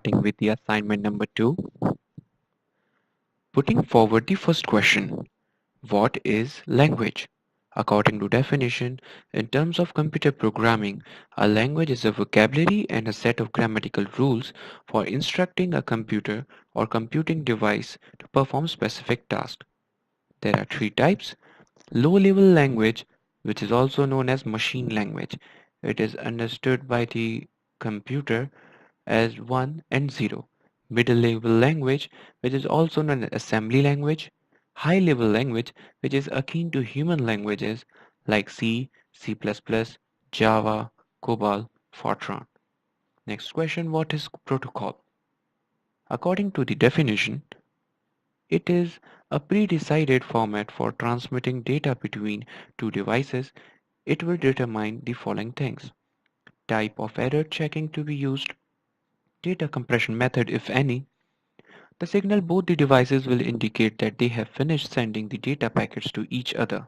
starting with the assignment number 2. Putting forward the first question. What is language? According to definition, in terms of computer programming, a language is a vocabulary and a set of grammatical rules for instructing a computer or computing device to perform specific tasks. There are three types. Low-level language, which is also known as machine language. It is understood by the computer as 1 and 0. Middle level language, which is also known as assembly language. High level language, which is akin to human languages like C, C++, Java, COBOL, Fortran. Next question, what is protocol? According to the definition, it is a pre-decided format for transmitting data between two devices. It will determine the following things: type of error checking to be used, data compression method if any. The signal both the devices will indicate that they have finished sending the data packets to each other.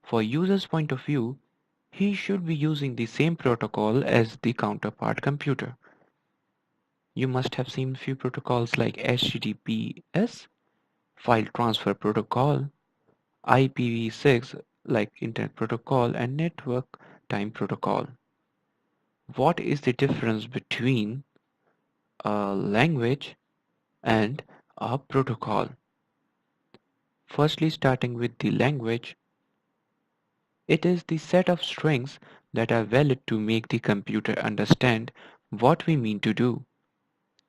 For user's point of view, he should be using the same protocol as the counterpart computer. You must have seen few protocols like HTTPS, File Transfer Protocol, IPv6 like Internet Protocol, and Network Time Protocol. What is the difference between a language and a protocol? Firstly, starting with the language, it is the set of strings that are valid to make the computer understand what we mean to do.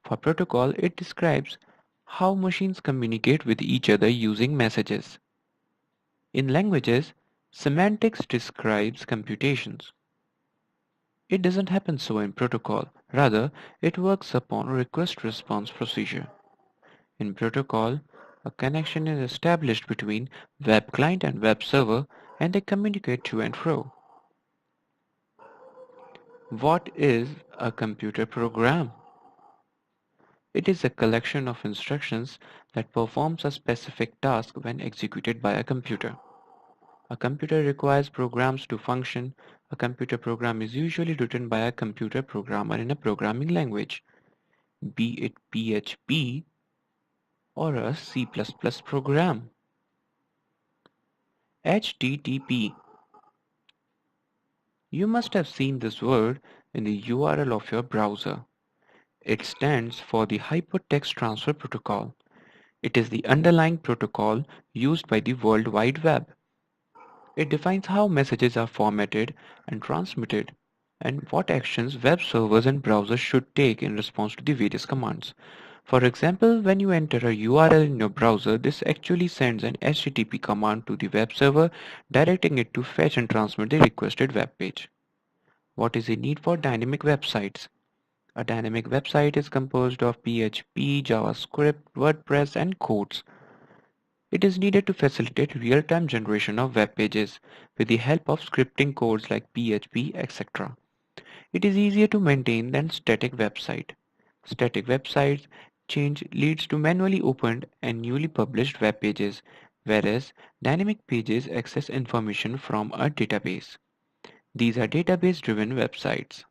For protocol, it describes how machines communicate with each other using messages. In languages, semantics describes computations. It doesn't happen so in protocol. Rather, it works upon request-response procedure. In protocol, a connection is established between web client and web server, and they communicate to and fro. What is a computer program? It is a collection of instructions that performs a specific task when executed by a computer. A computer requires programs to function. A computer program is usually written by a computer programmer in a programming language, be it PHP or a C++ program. HTTP. You must have seen this word in the URL of your browser. It stands for the Hypertext Transfer Protocol. It is the underlying protocol used by the World Wide Web. It defines how messages are formatted and transmitted, and what actions web servers and browsers should take in response to the various commands. For example, when you enter a URL in your browser, this actually sends an HTTP command to the web server, directing it to fetch and transmit the requested web page. What is the need for dynamic websites? A dynamic website is composed of PHP, JavaScript, WordPress, and codes. It is needed to facilitate real-time generation of web pages with the help of scripting codes like PHP, etc. It is easier to maintain than static website. Static websites change leads to manually opened and newly published web pages, whereas dynamic pages access information from a database. These are database-driven websites.